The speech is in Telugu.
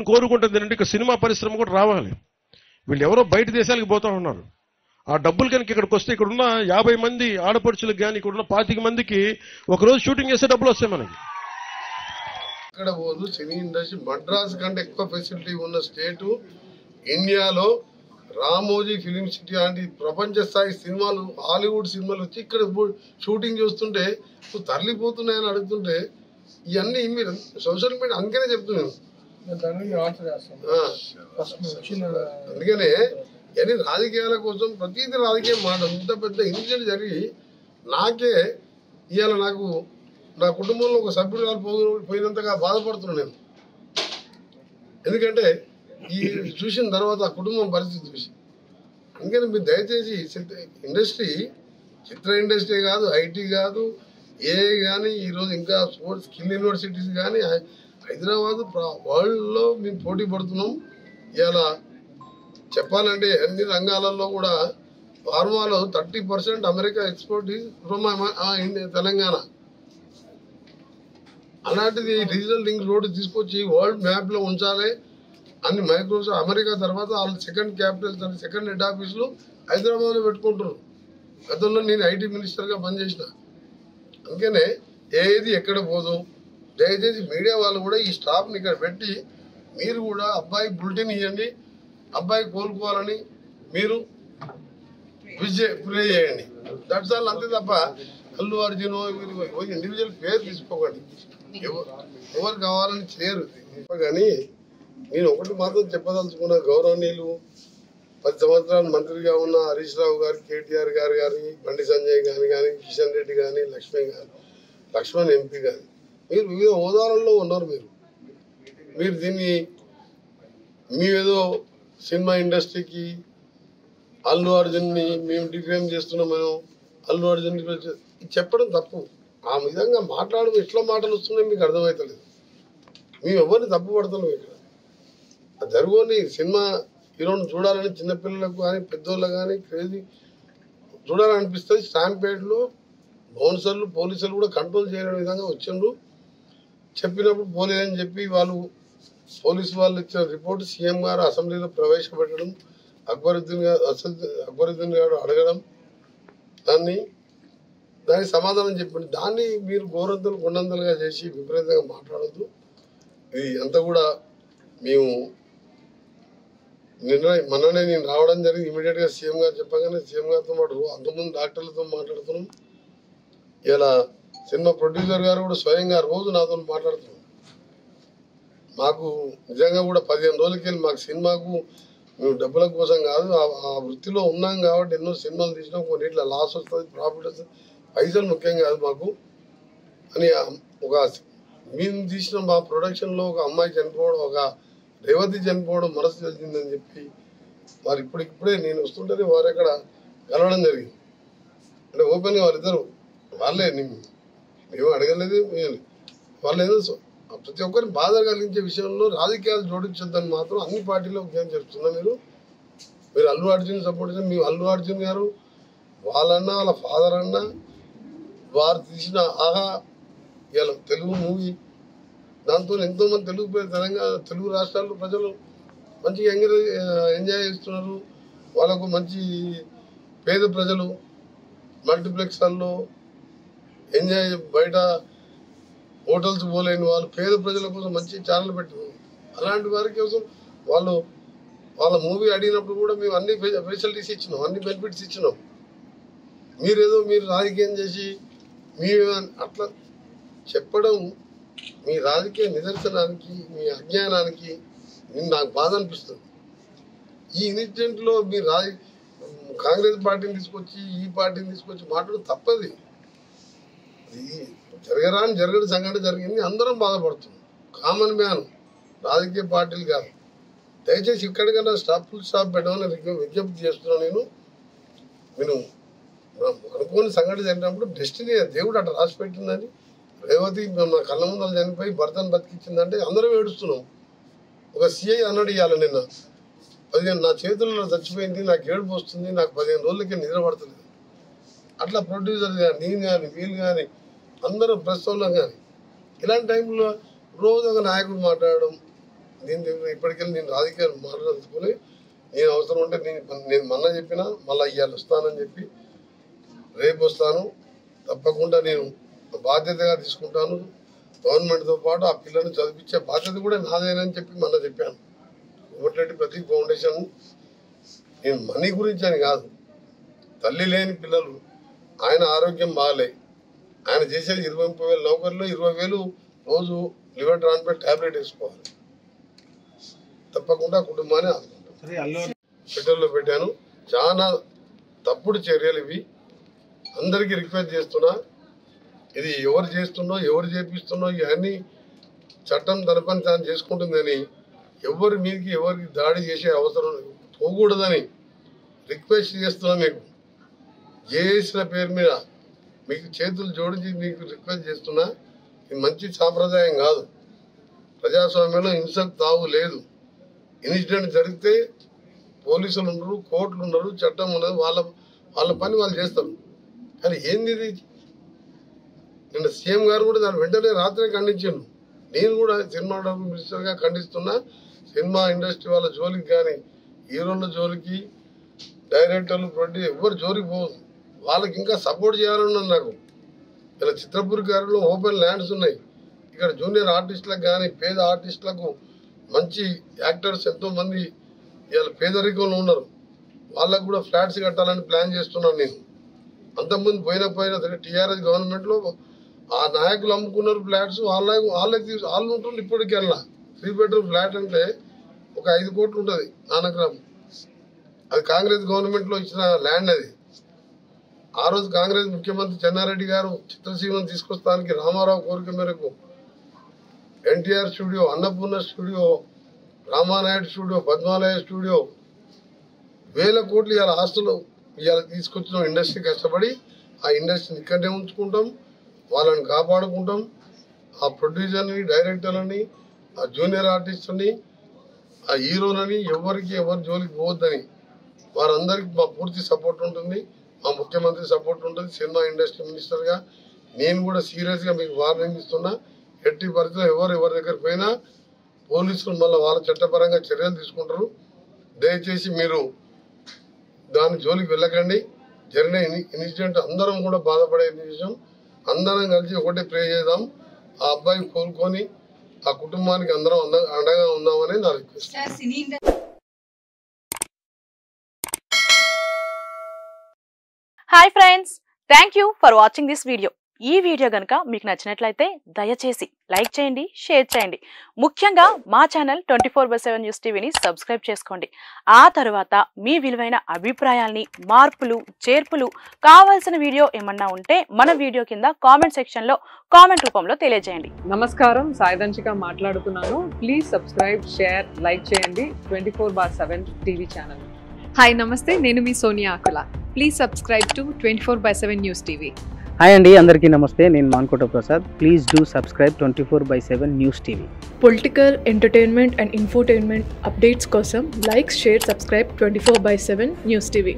నేను కోరుకుంటుంది ఏంటంటే ఇక సినిమా పరిశ్రమ కూడా రావాలి. వీళ్ళు ఎవరో బయట దేశాలకు పోతా ఉన్నారు. ఆ డబ్బులు కనుక ఇక్కడికి వస్తే ఇక్కడున్న 50 మంది ఆడపడుచులకు కానీ ఇక్కడున్న 25 మందికి ఒకరోజు షూటింగ్ చేసే డబ్బులు వస్తాయి మనకి. ఇక్కడ పోదు సినీ ఇండస్ట్రీ మద్రాస్ కంటే ఎక్కువ ఫెసిలిటీ ఉన్న స్టేటు ఇండియాలో. రామోజీ ఫిలిం సిటీ లాంటి ప్రపంచ స్థాయి సినిమాలు హాలీవుడ్ సినిమాలు వచ్చి ఇక్కడ షూటింగ్ చూస్తుంటే నువ్వు తరలిపోతున్నాయని అడుగుతుంటే ఇవన్నీ మీరు సోషల్ మీడియా అందుకనే చెప్తున్నాను. అందుకనే ఇవన్నీ రాజకీయాల కోసం ప్రతిదీ రాజకీయం మాట. ఇంత పెద్ద ఇన్సిడెంట్ జరిగి నాకే ఇవాళ నాకు నా కుటుంబంలో ఒక సభ్యుడు పోయినంతగా బాధపడుతున్నాను నేను. ఎందుకంటే ఈ చూసిన తర్వాత ఆ కుటుంబం పరిస్థితి చూసి. అందుకని మీరు దయచేసి ఇండస్ట్రీ చిత్ర ఇండస్ట్రీ కాదు, ఐటీ కాదు, ఏ కానీ ఈరోజు ఇంకా స్పోర్ట్స్ స్కిల్ యూనివర్సిటీస్ కానీ హైదరాబాద్ వరల్డ్లో మేము పోటీ పడుతున్నాం. ఇలా చెప్పాలంటే అన్ని రంగాలలో కూడా ఫార్మాలో 30% అమెరికా ఎక్స్పోర్ట్ ఫ్రమ్ తెలంగాణ. అలాంటిది రీజనల్ లింక్ రోడ్డు తీసుకొచ్చి వరల్డ్ మ్యాప్లో ఉంచాలి అన్ని. మైక్రోసాఫ్ట్ అమెరికా తర్వాత వాళ్ళు సెకండ్ క్యాపిటల్ సెకండ్ హెడ్ ఆఫీసులు హైదరాబాద్లో పెట్టుకుంటారు. గతంలో నేను ఐటీ మినిస్టర్గా పనిచేసిన. అందుకనే ఏది ఎక్కడ పోదు. దయచేసి మీడియా వాళ్ళు కూడా ఈ స్టాఫ్ని ఇక్కడ పెట్టి మీరు కూడా అబ్బాయి బులెటిన్ ఇవ్వండి, అబ్బాయి కోలుకోవాలని మీరు ప్రే చేయండి. That's all. అంతే తప్ప అల్లు అర్జున్ ఇండివిజువల్ పేరు తీసుకోకండి. ఎవరు కావాలని చేయరు. కానీ నేను ఒకటి మాత్రం చెప్పదలుచుకున్న, గౌరవనీయులు 10 సంవత్సరాలు మంత్రిగా ఉన్న హరీష్ రావు గారు, కేటీఆర్ గారు కానీ, బండి సంజయ్ గారు కానీ, కిషన్ రెడ్డి కానీ, లక్ష్మణ్ ఎంపీ కానీ, మీరు వివిధ హోదాలలో ఉన్నారు. మీరు దీన్ని మేమేదో సినిమా ఇండస్ట్రీకి అల్లు అర్జున్ని మేము డిఫేమ్ చేస్తున్నామేమో, అల్లు అర్జున్ చెప్పడం తప్పు. ఆ విధంగా మాట్లాడడం ఎట్లా మాటలు వస్తున్నాయి మీకు అర్థమవుతలేదు. మేము ఎవరిని తప్పు పడతాం. ఇక్కడ జరుగుని సినిమా హీరోని చూడాలని చిన్నపిల్లలకు కానీ పెద్దోళ్ళకు కానీ క్రేజీ చూడాలనిపిస్తుంది. స్టాంపేడ్లో బౌన్సర్లు పోలీసులు కూడా కంట్రోల్ చేయని విధంగా వచ్చిండ్రు. చెప్పినప్పుడు పోలేదని చెప్పి పోలీసు వాళ్ళు ఇచ్చిన రిపోర్టు సీఎం గారు అసెంబ్లీలో ప్రవేశపెట్టడం, అక్బరుద్దీన్ గారు అడగడం, దానికి సమాధానం చెప్పండి. దాన్ని మీరు గోరంతలు కొండంతలుగా చేసి విపరీతంగా మాట్లాడద్దు. ఇది అంతా కూడా మేము మొన్ననే నేను రావడం జరిగింది. ఇమీడియట్గా సీఎం గారు చెప్పగానే సీఎం గారితో అంతకుముందు డాక్టర్లతో మాట్లాడుతున్నాం. ఇలా సినిమా ప్రొడ్యూసర్ గారు కూడా స్వయంగా రోజు నాతో మాట్లాడుతున్నాం. మాకు నిజంగా కూడా 15 రోజులకి వెళ్ళి మాకు సినిమాకు మేము డబ్బుల కోసం కాదు, ఆ వృత్తిలో ఉన్నాం కాబట్టి ఎన్నో సినిమాలు తీసినాం. కొన్నిట్లా లాస్ వస్తుంది, ప్రాఫిట్ వస్తుంది, పైసలు ముఖ్యం కాదు మాకు అని. ఒక మేము తీసిన మా ప్రొడక్షన్లో ఒక అమ్మాయి చనిపోవడం, ఒక రేవతి చనిపోవడం మనసు తెలిసిందని చెప్పి వారు ఇప్పుడే నేను వస్తుంటేనే వారు ఎక్కడ కలవడం జరిగింది. అంటే ఓపెన్గా వారిద్దరు వాళ్ళే మేము అడగలేదు. వాళ్ళు ఏదో ప్రతి ఒక్కరిని బాధ కలిగించే విషయంలో రాజకీయాలు జోడించొద్దని మాత్రం అన్ని పార్టీలో ఉద్యమం చేస్తున్నా. మీరు అల్లు అర్జున్ సపోర్ట్ చేసిన మీ అల్లు అర్జున్ గారు వాళ్ళన్నా వాళ్ళ ఫాదర్ అన్నా వారు తీసిన ఆహా ఇలా తెలుగు మూవీ, దాంతో ఎంతోమంది తెలుగు రాష్ట్రాల్లో ప్రజలు మంచిగా ఎంజాయ్ చేస్తున్నారు. వాళ్ళకు మంచి పేద ప్రజలు మల్టీప్లెక్స్లలో ఎంజాయ్, బయట హోటల్స్ పోలేని వాళ్ళు పేద ప్రజల కోసం మంచి ఛానల్ పెట్టుకున్నారు. అలాంటి వారి కోసం వాళ్ళ మూవీ అడిగినప్పుడు కూడా మేము అన్ని ఫెసిలిటీస్ ఇచ్చినాం, అన్ని బెనిఫిట్స్ ఇచ్చినాం. మీరు రాజకీయం చేసి అట్లా చెప్పడం మీ రాజకీయ నిదర్శనానికి, మీ అజ్ఞానానికి నాకు బాధ అనిపిస్తుంది. ఈ ఇన్సిడెంట్లో మీరు కాంగ్రెస్ పార్టీని తీసుకొచ్చి ఈ పార్టీని తీసుకొచ్చి మాట్లాడడం తప్పది. జరగని సంఘటన జరిగింది, అందరం బాధపడుతున్నాం. కామన్ మ్యాన్, రాజకీయ పార్టీలు కాదు. దయచేసి ఇక్కడికన్నా ఫుల్ స్టాప్ పెట్టమని విజ్ఞప్తి చేస్తున్నాను. నేను అనుకోని సంఘటన జరిగినప్పుడు డెస్టినీ దేవుడు అట్లా రాసి పెట్టిందని, రేవతి నా కళ్ళ ముందర చనిపోయి భర్తను బతికించిందంటే అందరం ఏడుస్తున్నాం. ఒక సిఐ అన్నాడు ఇవ్వాలి నిన్న, 15 నా చేతుల్లో చచ్చిపోయింది, నాకు ఏడుపు వస్తుంది, నాకు 15 రోజులకి నిద్ర పడుతుంది. అట్లా ప్రొడ్యూసర్ కానీ, నేను కానీ, వీళ్ళు కానీ, అందరూ ప్రెస్ వాళ్ళు కానీ ఇలాంటి టైంలో రోజు ఒక నాయకుడు మాట్లాడడం, దీని ఇప్పటికెళ్ళి నేను రాజకీయాలు మాట్లాడుకుని నేను అవసరం ఉంటే నేను మొన్న చెప్పినా మళ్ళీ ఇవాళ వస్తానని చెప్పి రేపు వస్తాను. తప్పకుండా నేను బాధ్యతగా తీసుకుంటాను. గవర్నమెంట్తో పాటు ఆ పిల్లల్ని చదివించే బాధ్యత కూడా నాదేనని చెప్పి మొన్న చెప్పాను. కోమటిరెడ్డి ప్రతీక్ ఫౌండేషన్ నేను మనీ గురించి అని కాదు, తల్లి లేని పిల్లలు, ఆయన ఆరోగ్యం బాగాలే, ఆయన చేసేది 20-30 వేలు నౌకర్లో 20,000 రోజు లివర్ ట్రాన్స్ప్లాంట్ ట్యాబ్లెట్ వేసుకోవాలి. తప్పకుండా కుటుంబాన్ని ఆదుకుంటాం. ట్విట్టర్లో పెట్టాను. చాలా తప్పుడు చర్యలు ఇవి. అందరికీ రిక్వెస్ట్ చేస్తున్నా, ఇది ఎవరు చేస్తున్నో ఎవరు చేపిస్తున్నో ఇవన్నీ చట్టం తన పని తాను చేసుకుంటుందని ఎవరి మీదకి ఎవరికి దాడి చేసే అవసరం పోకూడదని రిక్వెస్ట్ చేస్తున్నా. మీకు జేఏసీల పేరు మీద మీకు చేతులు జోడించి మీకు రిక్వెస్ట్ చేస్తున్నా. ఇది మంచి సాంప్రదాయం కాదు. ప్రజాస్వామ్యంలో హింసకు తావు లేదు. ఇన్సిడెంట్ జరిగితే పోలీసులు ఉండరు, కోర్టులు ఉండరు, చట్టం ఉండదు. వాళ్ళ పని వాళ్ళు చేస్తారు. కానీ ఏంది ఇది? నిన్న సీఎం గారు కూడా దాని వెంటనే రాత్రే ఖండించాను. నేను కూడా సినిమా మినిస్టర్గా ఖండిస్తున్నా. సినిమా ఇండస్ట్రీ వాళ్ళ జోలికి కానీ, హీరోల జోలికి, డైరెక్టర్లు, ప్రొడ్యూసర్ ఎవరు జోలికి పోదు. వాళ్ళకి ఇంకా సపోర్ట్ చేయాలన్నది నాకు. ఇలా చిత్రపూర్ గారిలో ఓపెన్ ల్యాండ్స్ ఉన్నాయి. ఇక్కడ జూనియర్ ఆర్టిస్టులకు కానీ, పేద ఆర్టిస్టులకు మంచి యాక్టర్స్ ఎంతోమంది ఇవాళ పేదరికంలో ఉన్నారు. వాళ్ళకు కూడా ఫ్లాట్స్ కట్టాలని ప్లాన్ చేస్తున్నాను నేను. అంతకుముందు పోయిన టీఆర్ఎస్ గవర్నమెంట్లో ఆ నాయకులు అమ్ముకున్నారు ఫ్లాట్స్. వాళ్ళు ఉంటుంది. ఇప్పటికి వెళ్ళా 3 బెడ్రూమ్ ఫ్లాట్ అంటే ఒక 5 కోట్లు ఉంటుంది నానక్రమం. అది కాంగ్రెస్ గవర్నమెంట్లో ఇచ్చిన ల్యాండ్. అది ఆ రోజు కాంగ్రెస్ ముఖ్యమంత్రి చెన్నారెడ్డి గారు చిత్రసీమను తీసుకొస్తానికి రామారావు కోరిక మేరకు NTR studio, Annapurna studio, Ramanaidu studio, Padmalaya studio, 1000 కోట్లు ఇవాళ ఆస్తులు ఇవాళ తీసుకొచ్చిన ఇండస్ట్రీ కష్టపడి ఆ ఇండస్ట్రీని ఇక్కడనే ఉంచుకుంటాం, వాళ్ళని కాపాడుకుంటాం. ఆ ప్రొడ్యూసర్ని, డైరెక్టర్లని, ఆ జూనియర్ ఆర్టిస్టుని, ఆ హీరోలని ఎవరు జోలికి పోవద్దని వారందరికీ మా పూర్తి సపోర్ట్ ఉంటుంది. మా ముఖ్యమంత్రి సపోర్ట్ ఉంటుంది. సినిమా ఇండస్ట్రీ మినిస్టర్గా నేను కూడా సీరియస్గా మీకు వార్నింగ్ ఇస్తున్నా. ఎట్టి పరిస్థితుల్లో ఎవరి దగ్గరికి పోయినా పోలీసులు మళ్ళీ వాళ్ళ చట్టపరంగా చర్యలు తీసుకుంటారు. దయచేసి మీరు దాని జోలికి వెళ్ళకండి. జరిగిన ఇన్సిడెంట్ అందరం కూడా బాధపడే విషయం. అందరం కలిసి ఒకటే ప్రే చేద్దాం. ఆ అబ్బాయి కోలుకొని ఆ కుటుంబానికి అందరం అండగా ఉందామని నా request. Hi friends, thank you for watching this video. ఈ వీడియో గనుక మీకు నచ్చినట్లయితే దయచేసి లైక్ చేయండి, షేర్ చేయండి. ముఖ్యంగా మా ఛానల్ 24/7 న్యూస్ టీవీని సబ్స్క్రైబ్ చేసుకోండి. ఆ తర్వాత మీ విలువైన అభిప్రాయాల్ని, మార్పులు, చేర్పులు, కావాల్సిన వీడియో ఏమన్నా ఉంటే మన వీడియో కింద కామెంట్ సెక్షన్లో కామెంట్ రూపంలో తెలియజేయండి. నమస్కారం, సాయిదంచిక మాట్లాడుతున్నాను. ప్లీజ్ సబ్స్క్రైబ్, షేర్, లైక్ చేయండి 24/7 టీవీ ఛానల్. హాయ్ నమస్తే, నేను మీ Sonia Akula. Please subscribe to 24/7 news TV. Hi అండి, అందరికీ నమస్తే. నేను Mankota Prasad. Please do subscribe 24/7 news TV. Political, entertainment and infotainment updates కోసం like, share, subscribe 24/7 news TV.